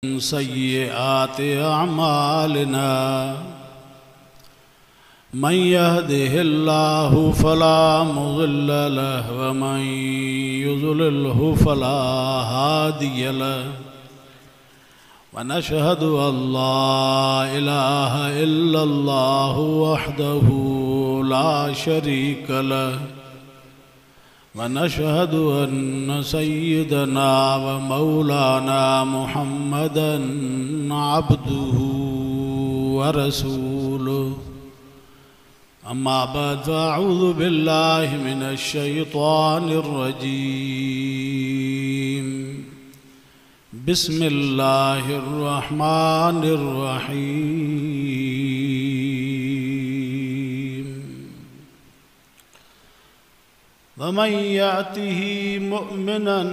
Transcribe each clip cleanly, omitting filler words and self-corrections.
सय्यिआत अअमालिना मन यहदिहिल्लाहु फला मुज़िल्ल लहु व मन युज़लिल्हु फला हादिय लहु व नशहदु अल्ला इलाहा इल्लल्लाहु वहदहु ला शरीक लहु व नशहदु अन्न सय्यदना व मौलाना मुहम्मदन अब्दुहु व रसूलुहु अम्मा बाद फ़अऊज़ु बिल्लाहि मिनश शैतानिर रजीम बिस्मिल्लाहिर रहमानिर रहीम वमन यातिहि मुमिनन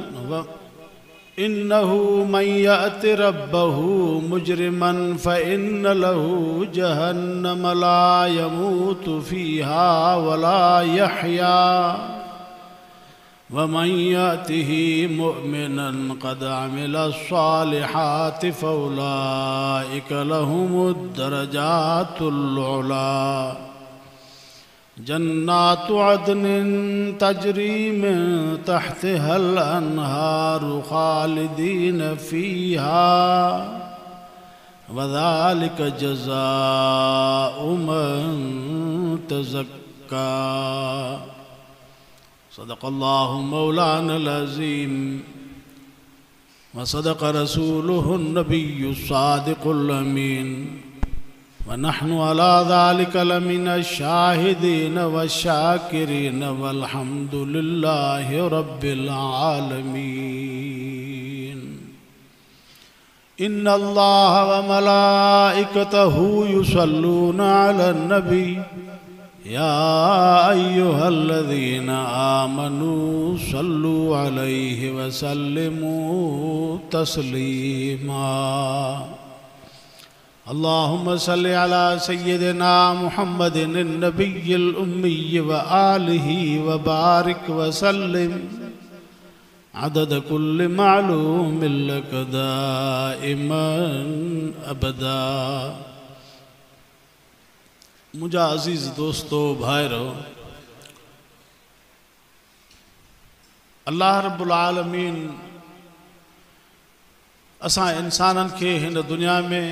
इन्नहु मन याति रब्बहु मुजरिमन फ़इन्न लहु जहन्नम ला यमूतु फ़ीहा वला यहया वमन यातिहि मुमिनन क़द अमिलस्सालिहाति फ़उलाइक लहुमुद्दरजातुल उला जन्नातु अदनिन तजरी मिन तहतिहल अन्हारु खालिदीन फ़ीहा वज़ालिक जज़ाउ मन तज़क्का सदक़ल्लाहु मौलानल अज़ीम व सदक़ रसूलुहुन नबियुस सादिक़ुल अमीन व नहनु अला ज़ालिका लमिनश शाहिदीन व शाकिरीन वल्हम्दुलिल्लाहि रब्बिल आलमीन इन्नल्लाह व मलाइकतहु युसल्लूना अलन नबी या अय्युहल्लज़ीना आमनू सल्लु अलैहि व सल्लिमू तस्लीमा अल्लाहुम्मा सल्लि अला सय्यिदिना मुहम्मदिन नबिय्यिल उम्मी व आलिहि व बारिक व सल्लिम अदद कुल्लि मालूमिन लक दाइमन अबदा। मुझा अजीज दोस्तों भाइरो, अल्लाह रब्बुल आलमीन असां इंसानन के हिन दुनिया में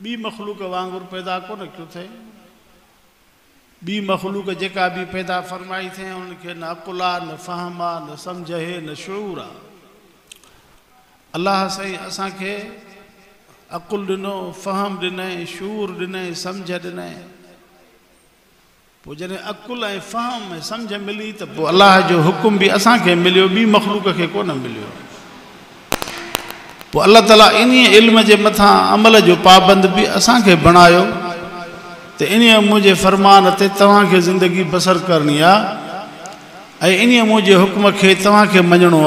बी मखलूक वांगुर पैदा कोन कयो थे। बी मखलूक जेका भी पैदा फरमाई थे उनके न अकुल आ, न फ़हम आ, न समझ है, न शऊर आ। अल्लाह सही असां के अकुल दिनो, फ़हम दिने, शूर दिने, समझ दिने। पोइ जॾहिं अकुल ऐं फ़हम ऐं समझ मिली त पोइ अल्लाह जो हुकुम भी असां के मिलियो, बी मखलूक के कोन मिलियो। पोइ अल्लाह ताला इन्ही इल्म जे मथां अमल जो पाबंद भी असां के बणायो त इन्ही मुंहिंजे फरमान ते तव्हां के ज़िंदगी बसर करनी आ ऐं इन्ही मुंहिंजे हुक्म खे तव्हां के मञणो आ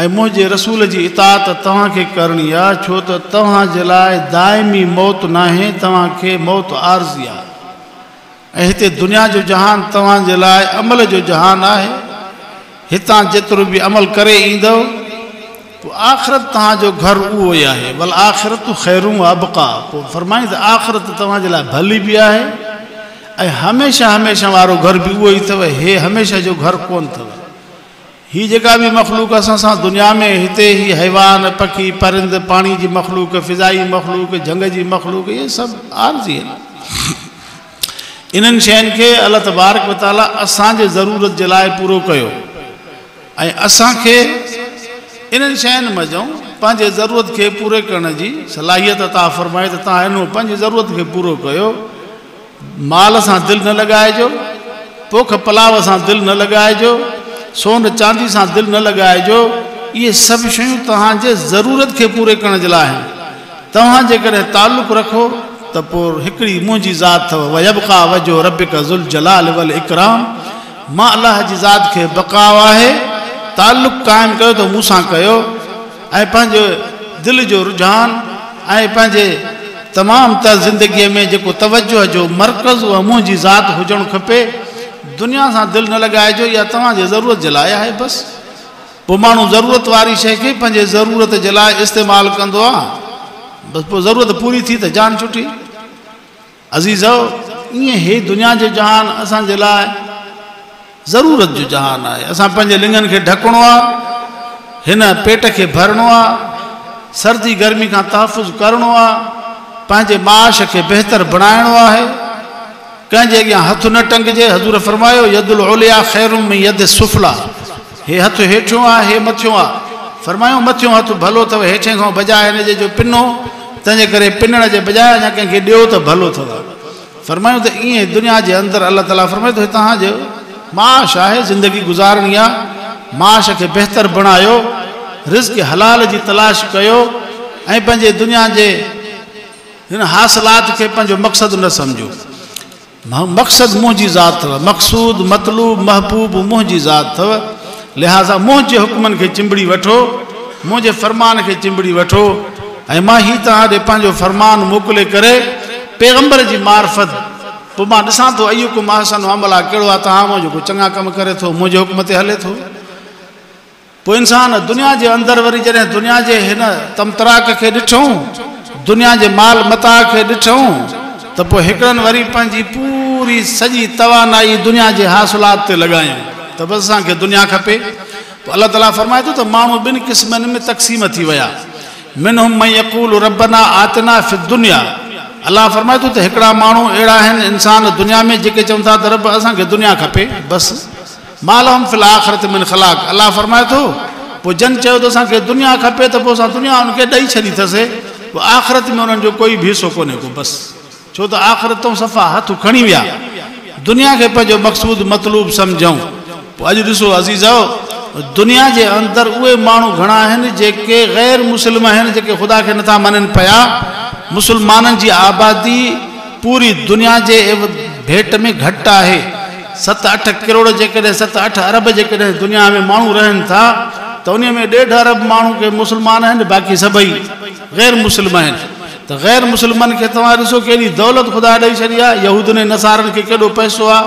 ऐं मुंहिंजे रसूल जी इताअत तव्हां के करनी आ। छो त तव्हां जे लाइ दाइमी मौत नाहे, तव्हां के मौत आरज़ी आ ऐं हिते दुनिया जो जहान तव्हां जे लाइ अमल जो जहान आहे। हितां जेतिरो भी अमल करे ईंदव पोइ आख़िरत तव्हां जो घर उहो ई आहे। वल आख़िरत ख़ैरुं व अबक़ा। पोइ फरमाई त आख़िरत तव्हां जे लाइ भली भी आहे ऐं हमेशा हमेशा वारो घर भी उहो ई अथव। हे हमेशा जो घर कोन अथव। ही जेका भी मखलूक असां सां दुनिया में हिते ही हैवान, पखी, परिंद, पानी जी मखलूक, फ़िज़ाई मखलूक, जंग जी मखलूक, ये सब आरज़ी आहिनि। इन्हनि शयुनि खे अल्लाह तबारक व तआला असांजे ज़रूरत जे लाइ पूरो कयो ऐं असांखे इन्हनि शयुनि मज़ो पंहिंजे ज़रूरत खे पूरे करण जी सलाहियत अता फ़रमाए त तव्हां हिन पंहिंजी ज़रूरत खे पूरो कयो। माल सां दिलि न लॻाइजो, पोख पलाव सां दिलि न लॻाइजो, सोन चांदी सां दिलि न लॻाइजो। इहे सभु शयूं तव्हांजे ज़रूरत खे पूरे करण जे लाइ आहिनि। तव्हां जेकॾहिं ताल्लुक़ रखो त पोइ हिकिड़ी मुंहिंजी ज़ात अथव वयबका वजो रब्बिका ज़ुल जलाल वल इकराम। मां अल्लाह जी ज़ात खे बक़ाउ आहे। ताल्लुक़ क़ाइमु कयो त मूंसां कयो ऐं पंहिंजो दिलि जो रुझान ऐं पंहिंजे तमाम तर ज़िंदगी में जो तवज्जो जो मरकज़ उहा मुंहिंजी ज़ात हुजणु खपे। दुनिया से दिल न लगाइजो या तव्हांजे ज़रूरत जे लाइ आहे बस। पोइ माण्हू ज़रूरत वारी शइ खे पंहिंजे ज़रूरत जे लाइ इस्तेमालु कंदो आहे, बसि पोइ ज़रूरत पूरी थी त जान छुटी। अज़ीज़ो, ईअं हे दुनिया जो जहान असांजे लाइ ज़रूरत जो जहान आहे। असां पंहिंजे लिंगनि खे ढकणो आहे, हिन पेट खे भरणो आहे, सर्दी गर्मी खां तहफ़ुज़ करणो आहे, पंहिंजे माश खे बहितर बणाइणो आहे, कंहिंजे अॻियां हथु न टंगजे। हज़ूर फरमायो यदुल उलिया ख़ैरुम मिन यद सुफ़ला, हे हथु हेठियों आहे, हे मथियों आहे। फरमायो मथियों हथु भलो अथव, हेठे खां बजाए हिन जे जो पिनो, तंहिंजे करे पिनण जे बजाए अञा कंहिंखे ॾियो त भलो अथव। फरमायूं त ईअं दुनिया जे अंदरि अलाह ताला फरमाए थो तव्हांजो माश आहे, ज़िंदगी गुज़ारणी आहे, माश खे बहितर बणायो, रिज़्क़ हलाल जी तलाश कयो ऐं पंहिंजे दुनिया जे हिन हासिलात खे पंहिंजो मक़सदु न सम्झो। मक़सदु मुंहिंजी ज़ात अथव, मक़सूद मतलूब महबूब मुंहिंजी ज़ात अथव। लिहाज़ा मुंहिंजे हुक्मनि खे चिंबड़ी वठो, मुंहिंजे फ़रमान खे चिंबड़ी वठो ऐं मां ही तव्हां ॾे पंहिंजो फ़रमान मोकिले करे पैगंबर जी मार्फत, पोइ मां ॾिसां थो अय्युकुम अहसनु अमला, कहिड़ो आहे तव्हां जेको चङा कम करे थो, मुंहिंजे हुक्म ते हले थो। पोइ इंसान दुनिया जे अंदरि वरी जॾहिं दुनिया जे हिन तमतराक खे ॾिठूं, दुनिया जे माल मता खे ॾिठूं, त पोइ हिकिड़नि वरी पंहिंजी पूरी सॼी तवानाई दुनिया जे हासिलात ते लॻायूं त बसि असांखे दुनिया खपे। पोइ अलाह ताला फरमाए थो त माण्हू ॿिनि क़िस्मनि में तक़सीम थी विया। मिनहुम मन यक़ूल रब्बना आतना फ़ि दुनिया, अलाह फरमाए थो त हिकिड़ा माण्हू अहिड़ा आहिनि इंसान दुनिया में जेके चवनि था त रब असांखे दुनिया खपे बसि। मालहुम फ़िल आख़िरत मिन ख़लाक़, अलाह फरमाए थो पोइ जन चयो त असांखे दुनिया खपे त पोइ असां दुनिया उनखे ॾेई छॾी अथसि, पोइ आख़िरत में उन्हनि जो कोई भी हिसो कोन्हे को बसि। छो त आख़िरत तो सफ़ा हथु खणी विया, दुनिया खे पंहिंजो मक़सूद मतलूब सम्झूं। पोइ अॼु ॾिसो अज़ीज़ो, दुनिया जे अंदरि उहे माण्हू घणा आहिनि जेके ग़ैर मुस्लिम आहिनि, जेके ख़ुदा खे नथा मञनि पिया। मुस्लमाननि जी आबादी पूरी दुनिया जे भेट में घटि आहे। 7-8 करोड़ जेकॾहिं 7-8 अरब जेकॾहिं दुनिया में माण्हू रहनि था त उन में 1.5 अरब माण्हू के मुस्लमान आहिनि, बाक़ी सभई ग़ैर मुस्लिम आहिनि। त ग़ैर मुस्लिमनि खे तव्हां ॾिसो केॾी दौलत ख़ुदा ॾेई छॾी आहे। यहूदनि नसारनि खे केॾो पैसो आहे,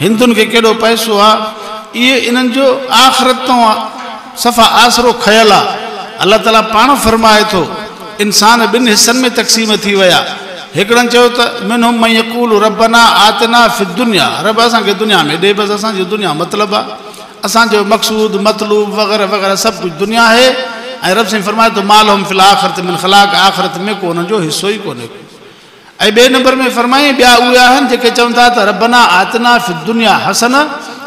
हिंदुनि खे केॾो पैसो आहे। इहे इन्हनि जो आख़िरत तो सफ़ा आसरो खयल आहे। अलाह ताला पाण फरमाए थो इंसान ॿिनि हिस्सनि में तक़सीम थी विया। हिकिड़नि चयो त मिनहुम मन यक़ूल रब्बना आतना फ़ि दुनिया, रब असांखे दुनिया में ॾे, बसि असांजी दुनिया मतिलबु आहे, असांजो मक़सूद मतलूब वग़ैरह वग़ैरह सभु कुझु दुनिया आहे। ऐं रब साईं फरमाए थो मालहुम फ़िल आख़िरत मिन ख़लाक़, आख़िरत में को उन्हनि जो हिसो ई कोन्हे। ऐं ॿिए नंबर में फरमाई ॿिया उहे आहिनि जेके चवनि था त रब्बना आतना फ़ि दुनिया हसन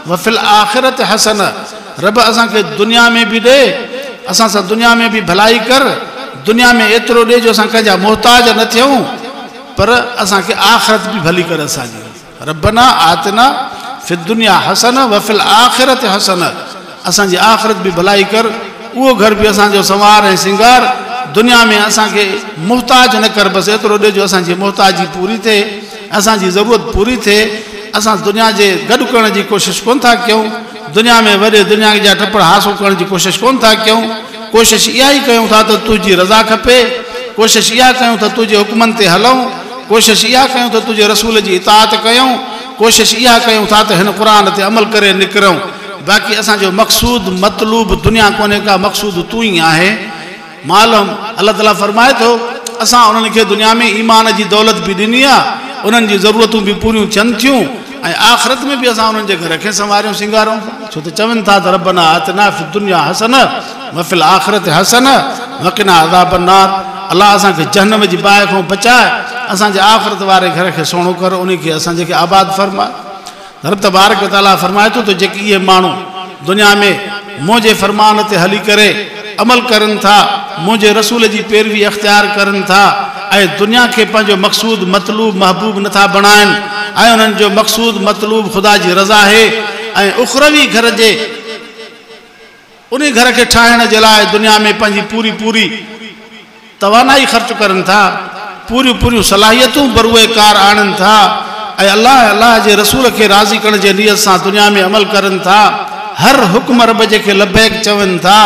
व फ़िल आख़िरत हसन, रब असांखे दुनिया में बि ॾे, असां सां दुनिया में बि भलाई कर, दुनिया में एतिरो ॾे जो असां कंहिंजा मोहताज न थियूं, पर असांखे आख़िरत बि भली कर असांजी। रब्बना आतना फ़ि दुनिया हसन व फ़िल आख़िरत हसन, असांजी आख़िरत बि भलाई कर, उहो घर बि असांजो संवार ऐं सिंगार, दुनिया में असांखे मोहताज न कर, बसि एतिरो ॾे जो असांजी मोहताजी पूरी थिए, असांजी ज़रूरत पूरी थिए। असां दुनिया जे गॾु करण जी कोशिशि कोन था कयूं, दुनिया में वॾे दुनिया जा टपड़ हासिल करण जी कोशिशि कोन था कयूं। कोशिशि इहा ई कयूं था त तुंहिंजी रज़ा खपे, कोशिशि इहा कयूं त तुंहिंजे हुकमनि ते हलूं, कोशिशि इहा कयूं त तुंहिंजे रसूल जी इताअत कयूं, कोशिशि इहा कयूं था त हिन क़ुर ते अमल करे निकिरूं। बाक़ी असांजो मक़सूद मतलूब दुनिया कोन्हे का, मक़सूद तूं ई आहे। मालूम अलाह ताला फरमाए थो असां उन्हनि खे दुनिया में ईमान जी दौलत बि ॾिनी आहे, उन्हनि जी ज़रूरतूं बि पूरियूं थियनि थियूं, ऐं आख़िरत में बि असां उन्हनि जे घर खे संवारियूं सिंगारूं। छो त चवनि था त रब्बना आतना फ़ि दुनिया हसन व फ़िल आख़िरत हसन वक़िना अज़ाबन नार, अलाह असांखे जहन्नम जी बाहि खां बचाए, असांजे आख़िरत वारे घर खे सुहिणो कर, उन खे असांजे खे आबाद फरमाए। रब तबारक व तआला फरमाए थो त जेके इहे माण्हू दुनिया में मुंहिंजे फरमान ते हली करे अमल करनि था, मुंहिंजे रसूल जी पैरवी अख़्तियार करनि था, ऐं दुनिया खे पंहिंजो मक़सूद मतलूब महबूब नथा बणाइनि, ऐं उन्हनि जो मक़सूद मतलूब ख़ुदा जी रज़ा आहे, ऐं उखरवी घर जे उन घर खे ठाहिण जे लाइ दुनिया में पंहिंजी पूरी पूरी तवानाई ख़र्च करनि था, पूरियूं पूरियूं सलाहियतूं बरूए कार आणनि था, ऐं अलाह जे रसूल खे राज़ी करण जे नियत सां दुनिया में अमल करनि था। हर हुक्म रब जे खे लबैक चवनि था,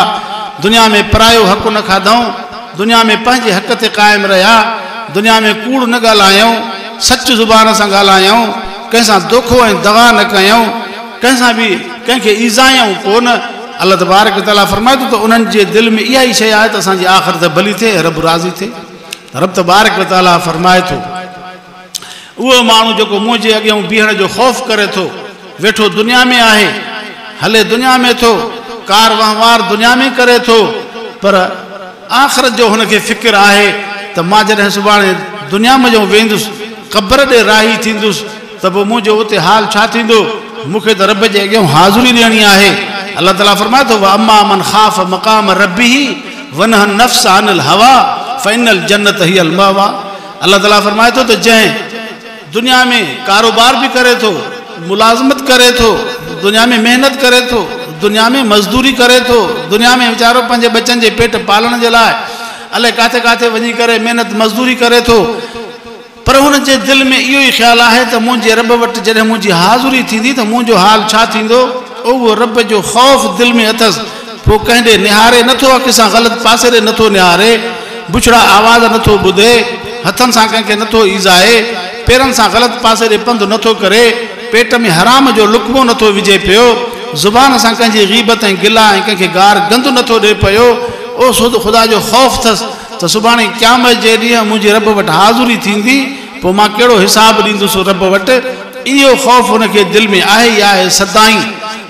दुनिया में परायो हक़ न खाधऊं, दुनिया में पंहिंजे हक़ ते क़ाइमु रहिया, दुनिया में कूड़ न ॻाल्हायूं, सच ज़ुबान सां ॻाल्हायूं, कंहिंसां दोखो ऐं दगा न कयूं, कंहिंसां बि कंहिंखे ईज़ायूं कोन, अल्लाह तबारक व तआला फरमाए थो त उन्हनि जे दिलि में इहा ई शइ आहे त असांजी आख़िरत भली थिए, रब राज़ी थिए। रब तबारक व तआला फरमाए थो उहो माण्हू जेको मुंहिंजे अॻियां बीहण जो ख़ौफ़ करे थो, वेठो दुनिया में आहे, हले दुनिया में थो, कार वहिंवार दुनिया में करे थो, पर आख़िरत जो हुनखे फ़िक्र आहे त मां जॾहिं सुभाणे दुनिया में जो वेंदुसि, क़ब्र ॾे राही थींदुसि, त पोइ मुंहिंजो उते हाल छा थींदो? मूंखे त रब जे अॻियां हाज़ुरी ॾियणी आहे। अल्लाह ताला फरमाए थो अम्मा मन ख़ाफ़ मक़ाम रब्बिही वनहा नफ्स अनिल हवा फ़इनल जन्नत हियल मवा। अल्लाह ताला फरमाए थो त जंहिं दुनिया में कारोबार भी करे थो, मुलाज़मत करे थो, दुनिया में मेहनत करे थो, दुनिया में मज़दूरी करे थो, दुनिया में वीचारो पंहिंजे बच्चनि जे पेट पालण जे लाइ अलाए काथे काथे वञी करे मेहनत मज़दूरी करे थो, पर हुन जे दिलि में इहो ई ख़्यालु आहे त मुंहिंजे रब वटि जॾहिं मुंहिंजी हाज़ुरी थींदी त मुंहिंजो हाल छा थींदो? उहो रब जो ख़ौफ़ दिलि में अथसि। पोइ कंहिं ॾे निहारे नथो, अखि सां ग़लति पासे ॾे नथो निहारे, बुछड़ा आवाज़ नथो ॿुधे, हथनि सां कंहिंखे नथो ईज़ाए, पेरनि सां ग़लति पासे ॾे पंधु नथो करे, पेट में हराम जो लुक़्मो नथो विझे पियो, ज़ुबान सां कंहिंजी ग़ीबत ऐं गिला ऐं कंहिंखे गार गंद नथो ॾे पियो, ओ ख़ुदा जो ख़ौफ़ अथसि त सुभाणे क़यामत जे ॾींहुं मुंहिंजे रब वटि हाज़ुरी थींदी, पोइ मां कहिड़ो हिसाब ॾींदुसि रब वटि। इहो ख़ौफ़ हुनखे दिलि में आहे ई आहे सदाई।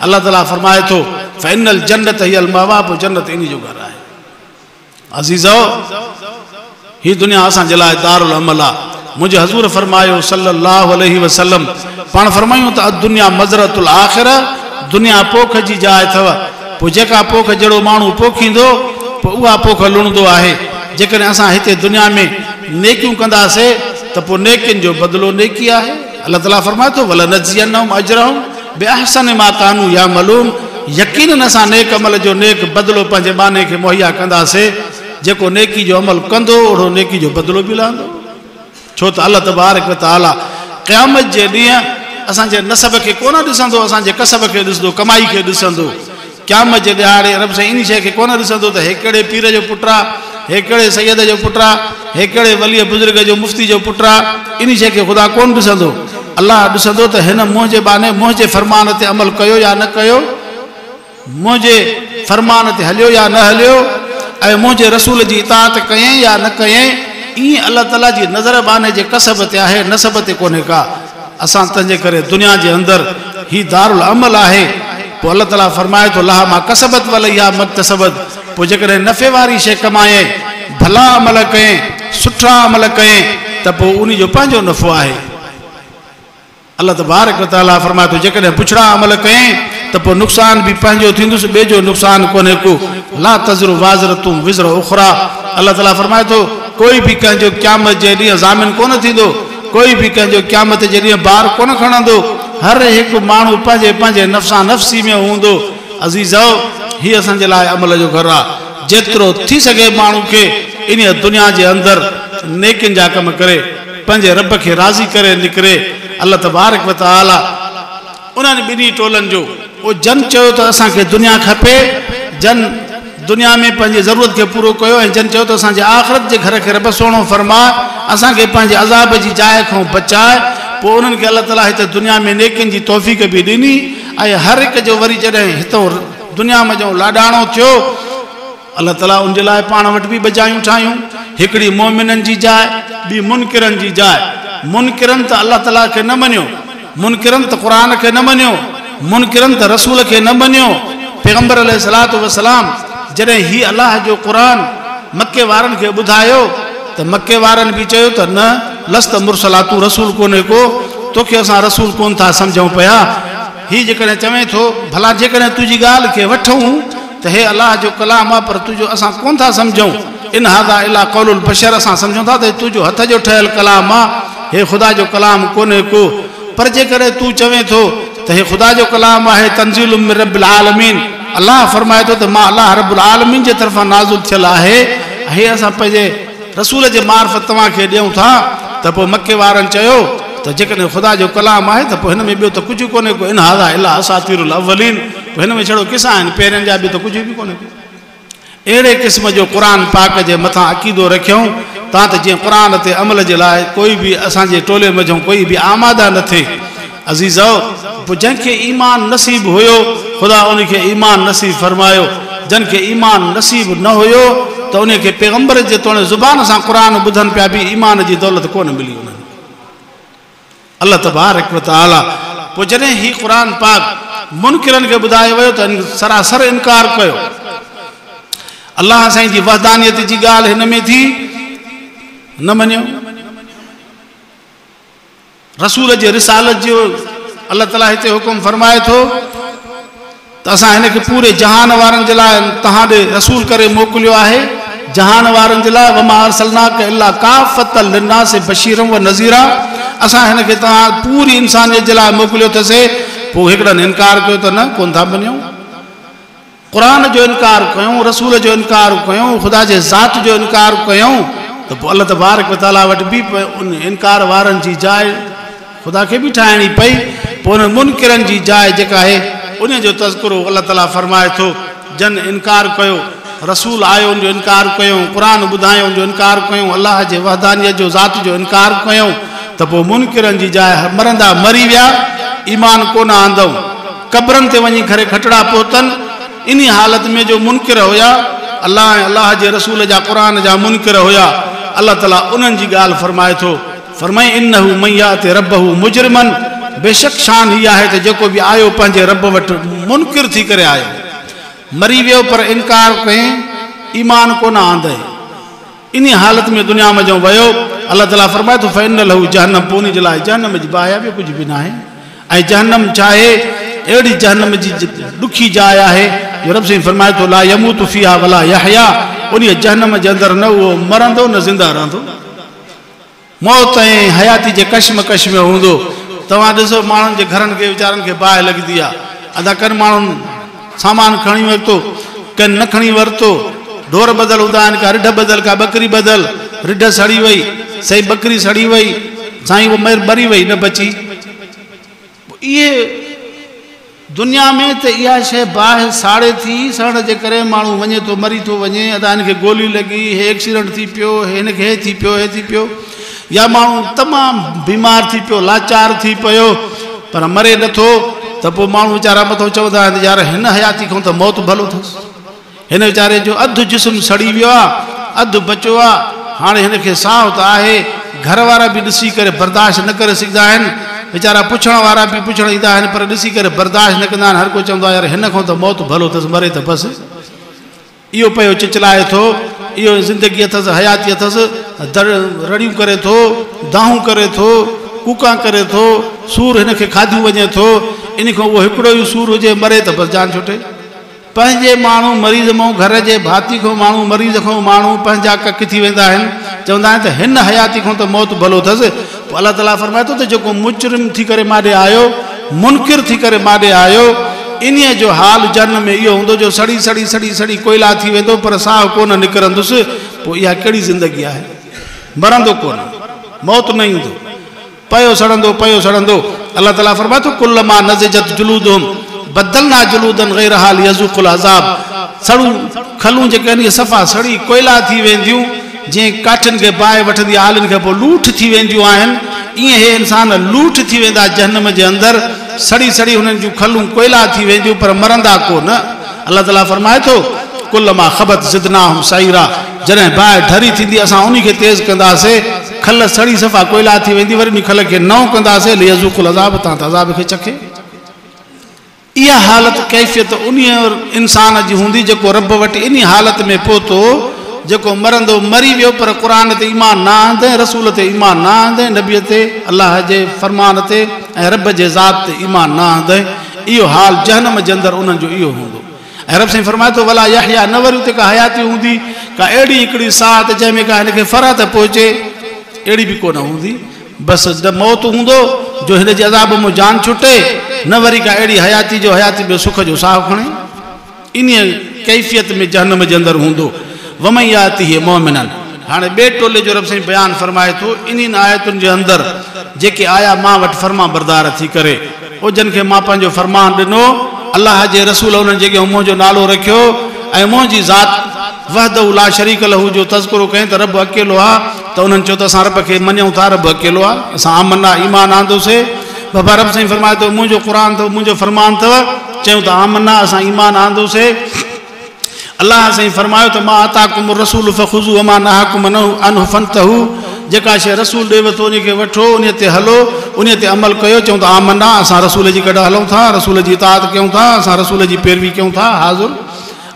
अल्लाह ताला फरमाए थो फ़इनल जन्नत हियल मवा, पोइ जन्नत इन जो घर आहे। अज़ीज़ो, ही दुनिया असांजे लाइ दारुल अमल आहे। मुंहिंजे हज़ूर फरमायो सल्लल्लाहु अलैहि वसल्लम, पाण फरमायूं त दुनिया मज़रतुल आख़िरा, दुनिया पोख जी जाइ अथव। पोइ जेका पोख जहिड़ो माण्हू पोखींदो, पोइ उहा पोख लुणंदो आहे। जेकॾहिं असां हिते दुनिया में नेकियूं कंदासीं त पोइ नेकियुनि जो बदिलो नेकी आहे। अल्लाह ताला फरमाए थो वलनज़ियन्नहुम अजरहुम बिअहसन मा कानू यामलून, यकीनन असां नेक अमल जो नेक बदिलो पंहिंजे बाने खे मुहैया कंदासीं। जेको नेकी जो अमल कंदो ओड़ो नेकी जो बदिलो बि लहंदो। छो त अल्लाह तबारक व तआला क़यामत जे ॾींहुं असांजे नसब खे कोन ॾिसंदो, असांजे कसब खे ॾिसंदो, कमाई खे ॾिसंदो। क़यामत जे ॾिहाड़े रब साईं इन शइ खे कोन ॾिसंदो त हे कहिड़े पीर जो पुटु आहे, हे कहिड़े सैयद जो पुटु आहे, हे कहिड़े वलीअ बुज़ुर्ग जो मुफ़्ती जो पुटु आहे। इन शइ खे ख़ुदा कोन ॾिसंदो। अल्लाह ॾिसंदो त हिन मुंहिंजे बाने मुंहिंजे फ़रमान ते अमल कयो या न कयो, मुंहिंजे फ़रमान ते हलियो या न हलियो, ऐं मुंहिंजे रसूल जी इताअत कयईं या न कयईं। ईअं अल्लाह ताला जी नज़र बाने जे कसब ते आहे, नसब ते कोन्हे का। असां तंहिंजे करे दुनिया जे अंदरि ही दारुल अमल आहे। पोइ अल्लाह ताला फरमाए थो लहा मां कसबत वलैया मक्तसबत, पोइ जेकॾहिं नफ़े वारी शइ कमाए, भला अमल कयईं, सुठा अमल कयईं, त पोइ उन जो पंहिंजो नफ़ो आहे। अल्लाह तबारक व तआला फरमाए थो जेकॾहिं पुछड़ा अमल कयईं त पोइ नुक़सान बि पंहिंजो थींदुसि, ॿिए जो नुक़सान कोन्हे को। ला तज़रु वाज़रतुम विज़र उख़रा। अल्लाह ताला फरमाए थो कोई बि कंहिंजो क़यामत जे ॾींहुं ज़ामिन कोन थींदो, कोई बि कंहिंजो क़यामत जे ॾींहुं बार कोन खणंदो। हर हिकु माण्हू पंहिंजे पंहिंजे नफ़्सा नफ़्सी में हूंदो। अज़ीज़ो, हीअ असांजे लाइ अमल जो घर आहे। जेतिरो थी सघे माण्हू खे इन दुनिया जे अंदरि नेकियुनि जा कम करे, पंहिंजे रब खे राज़ी करे निकिरे। अल्लाह तबारक व तआला उन्हनि ॿिन्ही टोलनि जो उहो जन चयो त असांखे दुनिया खपे, जन दुनिया में पंहिंजी ज़रूरत खे पूरो कयो, ऐं जन चयो त असांजे आख़िरत जे घर खे रब सुहिणो फरमाए, असांखे पंहिंजे अज़ाब जी जाइ खां बचाए। पोइ उन्हनि खे अल्लाह ताला हिते दुनिया में नेकियुनि जी तौफ़ीक़ बि ॾिनी, ऐं हर हिक जो वरी जॾहिं हितां दुनिया में जो लाॾाणो थियो, अल्लाह ताला उन जे लाइ पाण वटि बि बजायूं ठाहियूं। हिकिड़ी मोमिननि जी जाइ, ॿी मुनकिरनि जी जाइ। मुनकिरनि त अल्लाह ताला खे न मञियो, मुनकिरनि त क़ुर खे न मञियो, मुनकिरनि त रसूल खे न मञियो। पैगंबर अलैहिस्सलातु वस्सलाम जॾहिं ही अलाह जो क़ुर मके वारनि खे ॿुधायो त मके वारनि बि चयो त न लस्त मुरसला, तूं रसूल कोन्हे को, तोखे असां रसूल कोन था सम्झूं पिया। हीउ जेकॾहिं चवे थो भला जेकॾहिं तुंहिंजी ॻाल्हि खे वठूं त हे अलाह जो कलाम आहे, पर तुंहिंजो असां कोन था सम्झूं। इन हादा इला क़ौलुल बशर, असां सम्झूं था त तुंहिंजो हथ जो ठहियल कलाम आहे, हे ख़ुदा जो कलाम कोन्हे को। पर जेकॾहिं तूं चवे थो त हे ख़ुदा जो कलाम आहे, तंज़ीलुम मिन रब्बिल आलमीन, अल्लाह फरमाए थो त मां अल्लाह रब्बुल आलमीन जे तरफ़ां नाज़िल थियल आहे, हे असां पंहिंजे रसूल जे मार्फत तव्हांखे ॾियूं था। त पोइ मके वारनि चयो त जेकॾहिं ख़ुदा जो कलाम आहे त पोइ हिन में ॿियो त कुझु कोन्हे को। इन हादा इला असातीरुल अवलीन, पोइ हिन में छड़ो किसा आहिनि, पहिरियनि जा बि त कुझु बि कोन्हे को। अहिड़े क़िस्म जो क़ुर पाक जे मथां अक़ीदो रखियऊं तां त जीअं क़ुर ते अमल जे लाइ कोई बि असांजे टोले मझूं कोई बि आमादा न थिए। अज़ीज़ो, पोइ जंहिंखे ईमान नसीब हुयो खुदा उनके ईमान नसीब फरमायो। जन के ईमान नसीब न हुयो तो उनके पैगंबर जे तोड़े जुबान से कुरान बुधन पिया भी ईमान की दौलत कोन मिली उन्हें। अल्लाह तबारक व तआला पोइ जॾहिं ही कुरान पाक मुनकिरन के बुधायो वियो तो सरासर इनकार कयो। अल्लाह साईं जी वहदानियत जी गाल हिन में थी न मनियो। रसूल जे रिसालत जो अल्लाह ताला हिते हुकुम फरमाए थो तो असां हिन के पूरे जहान वारन जे लाइ तहां ॾे रसूल करे मोकिलियो आहे। जहान वारन जे लाइ वमा अरसलनाका इल्ला काफ़तल लिन्नास बशीरन व नज़ीरा। असां हिन के तहां पूरी इंसानियत जे लाइ मोकिलियो अथसे। पोइ हिकिड़नि इनकार कयो त न कोन था मञूं। कुरान जो इनकार कयूं, रसूल जो इनकार कयूं, खुदा जे ज़ात जो इनकार कयूं तो पोइ अल्लाह तबारक व तआला वटि बि उन इनकार वारनि जी जाइ खुदा के भी ठाहिणी पई। पोइ उन मुनकिरनि जी जाइ जेका आहे उन जो तज़किरो अल्लाह ताला फरमाए थो। जन इनकार कयो, रसूल आयो उनजो इनकार कयूं, कुरान ॿुधायो उनजो इनकार कयूं, अल्लाह जे वहदानियत जो ज़ात जो इनकार कयूं तो पोइ मुनकिरनि जी जाइ मरंदा मरी विया, ईमान कोन आंदऊं, कब्रनि ते वञी करे खटड़ा पहुतनि। इन हालत में जो मुनकिर हुया अल्लाह जे रसूल जा कुरान जा मुनकिर हुया, अल्लाह ताला उन्हनि जी ॻाल्हि फरमाए थो। फरमाए इन्नहु मय्याति रब्बहु मुजरिमन। बेशक शान ही आहे त जेको भी आयो पंहिंजे रब वटि मुनकिर थी करे आयो, मरी वियो पर इनकार कयईं, ईमान कोन आंदई। इन हालत में दुनिया में जो वियो अल्लाह ताला फरमाए थो फ़इन लहू जहन्नम। पोइ उन जे लाइ जहन्नम जी बाहि आहे, ॿियो कुझु बि न आहे। ऐं जहन्नम चाहे अहिड़ी जहन्नम जी ॾुखी जाइ आहे जो रब साईं फरमाए थो ला यमूतु फ़ीहा वला यहया। उन जहन्नम जे अंदरि न उहो मरंदो न ज़िंदा रहंदो। मौत ऐं हयाती जे कशमकश में हूंदो। तव्हां ॾिसो माण्हुनि जे घरनि खे वीचारनि खे बाहि लॻंदी आहे। अदा कनि माण्हुनि सामान खणी वरितो, कनि न खणी वरितो, ढोर बदल हूंदा आहिनि, का रिढ बदल, का बकरी बदल। रिढ सड़ी वई, सही बकरी सड़ी वई, साईं वो मरी वई न बची। इहे दुनिया में त इहा शइ बाहि साड़े थी सड़न जे करे माण्हू वञे थो, मरी थो वञे। अदा हिन खे गोली लॻी, हे एक्सीडेंट थी पियो, हिन खे हे थी पियो, हे थी पियो, या माण्हू तमामु बीमार थी पियो, लाचार थी पियो पर मरे नथो। त पोइ माण्हू वीचारा मथो चवंदा आहिनि यार हिन हयाती खां त मौत भलो अथसि। हिन वीचारे जो अधु जिस्म सड़ी वियो आहे, अधु बचियो आहे। हाणे हिन खे साहु त आहे, घर वारा बि ॾिसी करे बर्दाश्त न करे सघंदा आहिनि, वीचारा पुछण वारा बि पुछण ईंदा आहिनि पर ॾिसी करे बर्दाश्त न कंदा आहिनि। हर कोई चवंदो आहे यार हिन खां त मौत भलो अथसि, मरे त बसि। इहो पियो चिचलाए थो, इहो ज़िंदगी अथसि, हयाती अथसि, रड़ियूं करे थो, दाहूं करे थो, कूका करे थो, सूर हिन खे खाधियूं वञे थो। इन खां उहो हिकिड़ो ई सूर हुजे, मरे त बसि जान छुटे। पंहिंजे माण्हू मरीज़ मां, घर जे भाती खां माण्हू, मरीज़ खां माण्हू पंहिंजा कक थी वेंदा आहिनि। चवंदा आहिनि त हिन हयाती खां त मौत भलो अथसि। पोइ अल्लाह ताला फरमाए थो त जेको मुजरिम थी करे माॾे आयो, मुनकिर थी करे माॾे आयो, इन जो हाल जन्न में इहो हूंदो जो सड़ी सड़ी सड़ी सड़ी कोयला थी वेंदो पर साहु कोन निकिरंदुसि। पोइ इहा कहिड़ी ज़िंदगी आहे? मरंदो कोन, मौत न ईंदो, पयो सड़ंदो। अल्लाह ताला फरमाए थो कुल्लमा नज़जत जुलूदुहुम बदलना जुलूदन गैरहा लियज़ूक़ुल अज़ाब। सड़ू खलूं जेके आहिनि सफ़ा सड़ी कोयला थी वेंदियूं, जीअं काठियुनि खे बाहि वठंदी आहे हालियुनि खे पोइ लूठ थी वेंदियूं आहिनि, ईअं हे इंसान लूठ थी वेंदा जहन्नम जे अंदरि। सड़ी सड़ी हुननि जूं खलूं कोयला थी वेंदियूं पर मरंदा कोन। अल्लाह ताला फरमाए थो कुल्लमा ख़बत ज़िदनाहुम सईरा। जॾहिं बाहि ढरी थींदी असां उन खे तेज़ कंदासीं, खल सड़ी सफ़ा कोयला थी वेंदी, वरी उन खल खे नओं कंदासीं लियज़ूक़ुल अज़ाब, तव्हां त अज़ाब खे चखे। इहा हालत कैफ़ियत उन इंसान जी हूंदी जेको रब वटि इन हालत में पहुतो, जेको मरंदो मरी वियो पर क़ुरान ते ईमान न आंदे, रसूल ते ईमान न आंदे, नबीअ ते, अल्लाह जे फरमान ते ऐं रब जे ज़ात ते ईमान न आंदे। इहो हाल जहन्नम जे अंदरि उन्हनि जो इहो हूंदो। ऐं रब साईं फरमाए थो वला यहया, न वरी उते का हयाती हूंदी, का अहिड़ी हिकिड़ी साथ जंहिंमें का हिन खे फ़रत पहुचे, अहिड़ी बि कोन हूंदी। बसि मौत हूंदो जो हिन जे अज़ाब में जान छुटे, न वरी का अहिड़ी हयाती जो हयाती में सुख जो साहु खणे। इन कैफ़ियत में जहन्नम जे अंदरि हूंदो। वमैयातिही मोमिनन। हाणे ॿिए टोले जो रब साईं बयानु फरमाए थो इन आयतुनि जे अंदरि जेके आया मां वटि फर्मा बरदार थी करे, ओ जिन खे मां पंहिंजो फरमान ॾिनो, अल्लाह जे रसूल उन्हनि जेके मुंहिंजो नालो रखियो ऐं मुंहिंजी ज़ात वहदहु ला शरीक लहू जो तज़किरो कयईं त रब अकेलो आहे, त उन्हनि चयो त असां रब खे मञूं था, रब अकेलो आहे। असां आमना ईमान आंदोसीं बाबा रब साईं फरमाए तो मुझो कुरान तो मुझो फरमान तो चयो तो आमना असा ईमान आंदोसे अल्लाह साईं फरमायो तो मा अताकुम रसूल फखुजू वमा नहाकुम अनहु फंतहू जेका शे रसूल देव तो उन के वठो उन ते हलो उन ते अमल कयो चयो तो आमना असा रसूल जी कड़ा हलूं था रसूल जी इताअत कयूं था असा रसूल जी पैरवी कयूं था हाज़िर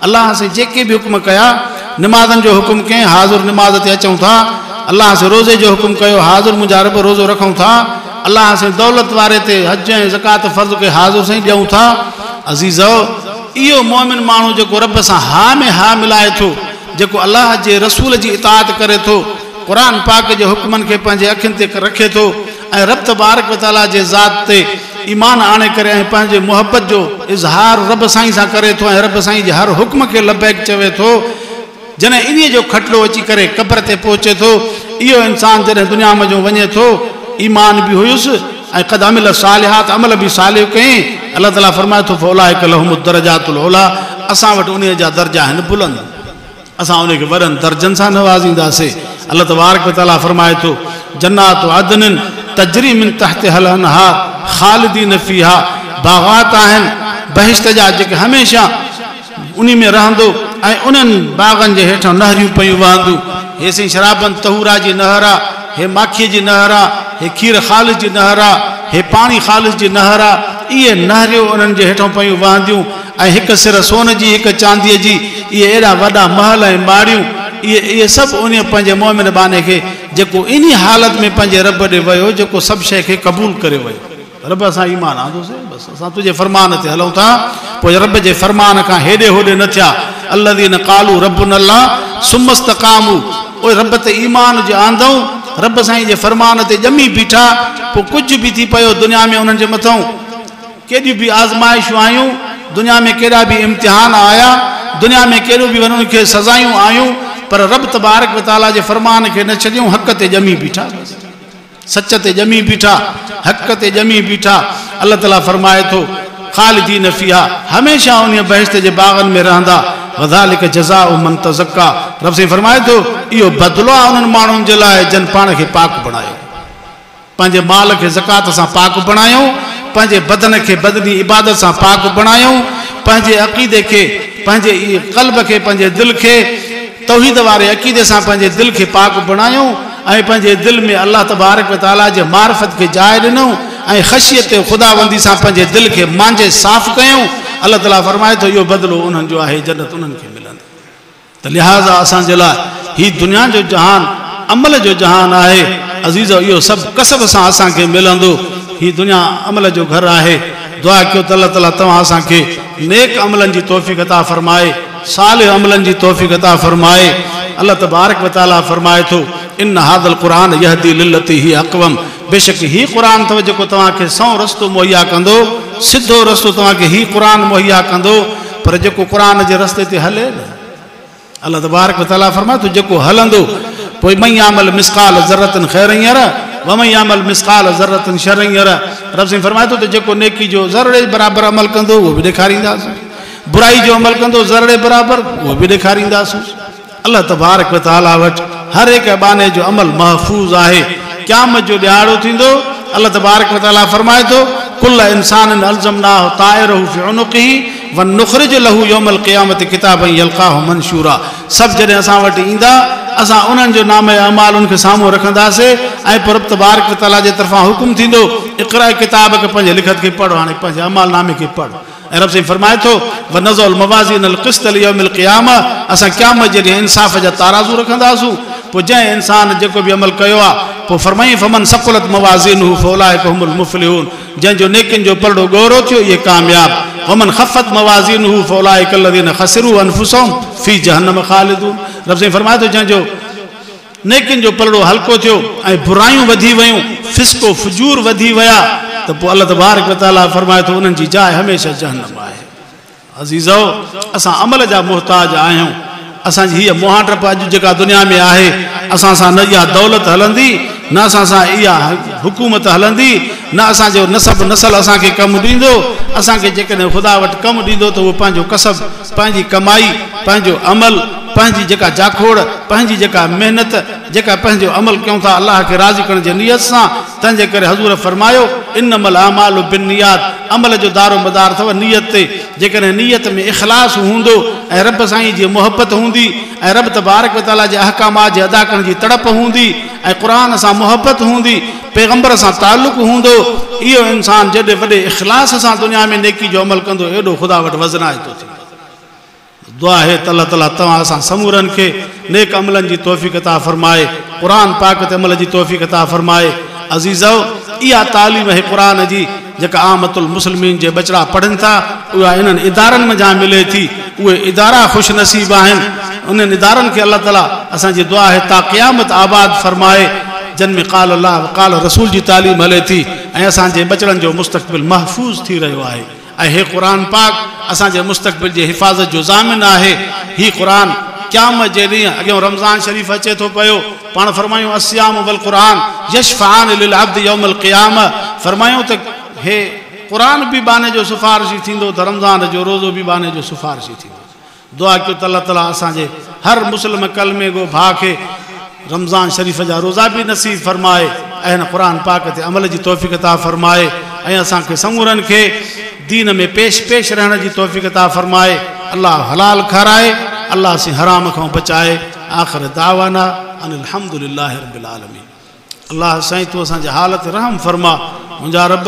अल्लाह से जेके भी हुक्म कया नमाज़न जो हुक्म कई हाज़िर नमाज ते अचूं था अल्लाह से रोज़े जो हुक्म कयो हाज़िर मुंहिंजा रब रोज़ो रखूं था अल्लाह से दौलत वारे ते हज ऐं ज़कात फ़र्ज़ के हाज़िर से ॾियूं था अज़ीज़ो इहो मोमिन माण्हू जेको रब सां हा में हा मिलाए थो जेको अल्लाह जे रसूल जी इताअत करे थो कुरान पाक जे हुक्मनि खे पंहिंजे अखियुनि ते रखे थो ऐं रब तबारक व तआला जे ज़ात ते ईमान आणे करे ऐं पंहिंजे मुहबत जो इज़हार रब साईं सां करे थो ऐं रब साईं जे हर हुक्म खे लबैक चवे थो जॾहिं इन्हीअ जो खटलो अची करे क़ब्र ते पहुचे थो इहो इंसान जॾहिं दुनिया में जो वञे थो ईमान बि हुयुसि ऐं क़द अमिल सालिहात अमल बि सालिह कयईं अल्लाह ताला फरमाए थो फौलाइक लहुमुद दरजातुल उला असां वटि उन जा दर्जा आहिनि बुलंद असां उन खे वॾनि दर्जनि सां नवाज़ींदासीं अल्लाह तबारक व तआला फरमाए थो जन्नात अदनिन तजरी मिन तहतिहल अनहार खालिदीन फीहा बाग़ात आहिनि बहिश्त जा जेके हमेशह उन में रहंदो ऐं उन्हनि बाग़नि जे हेठां नहरियूं पयूं वहंदियूं हे साईं शराबन तहूरा जी नहर आहे हे माखीअ जी नहर आहे हे खीर ख़ालिस जी नहर आहे हे पाणी ख़ालिस जी नहर आहे इहे नहरियूं उन्हनि जे हेठां पयूं वहंदियूं ऐं हिकु सिर सोन जी हिकु चांदीअ जी इहे एॾा वॾा महल ऐं माड़ियूं इहे सभु उन पंहिंजे मोमिन बाने खे जेको इन हालत में पंहिंजे रब ॾे वियो जेको सभु शइ खे क़बूल करे वियो रब असां ईमान आंदोसीं बसि असां तुंहिंजे फरमान ते हलूं था पोइ रब जे फरमान खां हेॾे होॾे न थिया अल्लज़ीन क़ालू रब्बुनल्लाह सुम्मा इस्तक़ामू ओए रब ते ईमान जे आंदऊं रब साईं जे फरमान ते ॼमी बीठा पोइ कुझु बि थी पियो दुनिया में उन्हनि जे मथां केॾियूं बि आज़माइशूं आयूं दुनिया में केॾा बि इम्तिहान आया दुनिया में केॾो बि उन्हनि खे सज़ायूं आयूं पर रब तबारक व तआला जे फरमान खे न छॾियूं हक़ ते ॼमी बीठा सच ते ॼमी बीठा हक़ ते ॼमी बीठा अल्लाह ताला फरमाए थो ख़ालिदीन फीहा हमेशह उन बहिश्त जे बाग़नि में रहंदा वज़ालिक जज़ाउ मन तज़क्का रब से फरमाए थो इहो बदिलो आहे उन्हनि माण्हुनि जे लाइ जन पाण खे पाक बणायो पंहिंजे माल खे ज़कात सां पाक बणायूं पंहिंजे बदन खे बदनी इबादत सां पाक बणायूं पंहिंजे अक़ीदे खे पंहिंजे क़ल्ब खे पंहिंजे दिलि खे तौहीद वारे अक़ीदे सां पंहिंजे दिलि खे पाक बणायूं ऐं पंहिंजे दिलि में अल्लाह तबारक व तआला जे मारिफत खे जाइ ॾिनऊं ऐं ख़शियत ख़ुदाबंदी सां पंहिंजे दिलि खे मांजे साफ़ कयूं अल्लाह ताला फरमाए थो इहो बदिलो उन्हनि जो आहे जन्नत उन्हनि खे मिलंदी त लिहाज़ा असांजे लाइ हीउ दुनिया जो जहान अमल जो जहान आहे अज़ीज़ इहो सभु कसब सां असांखे मिलंदो हीउ दुनिया अमल जो घरु आहे दुआ कयो त अल्लाह ताला तव्हां असांखे नेक अमलनि जी तौफ़ीक़ अता फरमाए सालिह अमलनि जी तौफ़ीक़ अता फरमाए अल्लाह तबारक व तआला फरमाए थो इन हादल क़ुरान यहदी लिल्लती ही अक़वम बेशक ही क़ुरान अथव जेको तव्हांखे सौ रस्तो मुहैया कंदो सिधो रस्तो तव्हांखे ही क़ुरान मुहैया कंदो पर जेको क़ुरान जे रस्ते ते हले न अल्लाह तबारक व तआला फरमाए थो जेको हलंदो पोइ मई आमल मिसकाल ज़रतन ख़ैरन यरा व मई आमल मिसकाल ज़रतन शरन यरा रब साईं फरमाए थो त जेको नेकी जो ज़रड़े बराबरि अमल कंदो उहो बि ॾेखारींदासीं बुराई जो अमल कंदो ज़रड़े बराबरि उहो बि ॾेखारींदासीं अल्लाह तबारक व तआला वटि हर हिकु बाने जो अमल महफ़ूज़ आहे क़यामत जो ॾियारो थींदो अल्लाह तबारक व तआला फरमाए थो कुल इंसान अलज़मनाहु ताइरहु फी उनुक़िही व नुख़रिज लहू यौमल क़ियामत किताबन यल्क़ाहु मंशूरा सभु जॾहिं असां वटि ईंदा असां उन्हनि जो नाम अमाल उनखे साम्हूं रखंदासीं ऐं पोइ रब तबारक व तआला जे तरफ़ां हुकुम थींदो इक़रा किताब खे पंहिंजे लिखत खे पढ़ हाणे पंहिंजे अमाल नामे खे पढ़ ऐं रब साईं फरमाए थो व नज़ुल मवाज़ीन अल क़िस्त लियौमिल क़ियामा असां क़यामत जे ॾींहुं इंसाफ़ जा ताराज़ू रखंदासूं पोइ जंहिं इंसान जेको बि अमल कयो आहे पोइ फरमाई फमन सक़ुलत मवाज़ीनुहु फौलाइक हुमुल मुफ़्लिहून जंहिंजो नेकिन जो पलड़ो गौरो थियो इहे कामयाब वमन ख़फ़त मवाज़ीनुहु फौलाइक अलज़ीन ख़सिरू अनफुसहुम फ़ी जहन्नम ख़ालिदून रब साईं फरमाए थो जंहिंजो नेकिन जो पलड़ो हल्को थियो ऐं बुरायूं वधी वियूं फिस्को फुजूर वधी विया त पोइ अल्लाह तबारक व तआला फरमाए थो उन्हनि जी जाइ हमेशह जहन्नम आहे अज़ीज़ो असां अमल जा मुहताज आहियूं असांजी हीअ मुहांडप अॼु जेका दुनिया में आहे असां सां न इहा दौलत हलंदी न असां सां इहा हुकूमत हलंदी न असांजो नसब नसल असांखे कमु ॾींदो असांखे जेकॾहिं ख़ुदा वटि कमु ॾींदो त उहो पंहिंजो कसब पंहिंजी कमाई पंहिंजो अमल पंहिंजी जेका जाखोड़ पंहिंजी जेका मेहनत जेका पंहिंजो अमल कयूं था अल्लाह खे राज़ी करण जे नियत सां तंहिंजे करे हज़ूर फरमायो इन्नमल अमालु बिन्नियात अमल जो दारो मदार अथव नियत ते जेकॾहिं नियत में इख़लास हूंदो ऐं रब साईं जी मुहबत हूंदी ऐं रब तबारक व तआला जे अहकामात जे अदा करण जी तड़प हूंदी ऐं क़ुरान सां मुहबत हूंदी पैगंबर सां ताल्लुक़ हूंदो इहो इंसान जॾहिं वॾे इख़लास सां दुनिया में नेकी जो अमल कंदो एॾो ख़ुदा वटि वज़नाए थो थिए। दुआ है त अल्लाह ताला तव्हां असां समूरनि खे नेक अमलनि जी तौफ़ीक़ अता फरमाए क़ुरान पाक ते अमल जी तौफ़ीक़ अता फरमाए। अज़ीज़ो इहा तालीम है क़ुरान जी जेका आमतुल मुस्लिमीन जे बचड़ा पढ़नि था उहा इन्हनि इदारनि में जहाँ मिले थी उहे इदारा ख़ुशि नसीब आहिनि। उन्हनि इदारनि खे अल्लाह ताला असांजी दुआ है ता क़यामत आबाद फरमाए जिन में क़ाल अल्लाह क़ाल रसूल जी तालीम हले थी ऐं असांजे बचड़नि जो मुस्तक़बिल महफ़ूज़ थी रहियो आहे। ऐं हे क़ुरान पाक असांजे मुस्तक़बिल जे हिफ़ाज़त जो ज़ामिन आहे। ही क़ुरान क़यामत जे ॾींहुं अॻियों रमज़ान शरीफ़ अचे थो पियो पाण फरमायूं अस्सियाम वल क़ुरान यशफ़ान लिल अब्द यौमल क़ियामा फरमायूं त हे क़ुरान भी बाने जो सिफ़ारिशी थींदो त रमज़ान जो रोज़ो भी बाने जो सिफ़ारिशी थींदो। दुआ कयो त अल्लाह ताला असांजे हर मुस्लिम कलमे गो भाउ खे रमज़ान शरीफ़ जा रोज़ा भी नसीब फरमाए ऐं हिन क़ुरान पाक ते अमल जी तौफ़ीक़ अता फरमाए ऐं असांखे समूरनि खे दीन में पेश रहण जी तौफ़ीक़ अता फरमाए। अल्लाह हलाल खाराए अल्लाह से हराम खां बचाए। आख़िर दावाना अनिल हम्दुलिल्लाहि रब्बिल आलमीन। अल्लाह साईं तू असांजे हालत रहम फरमा मुंहिंजा रब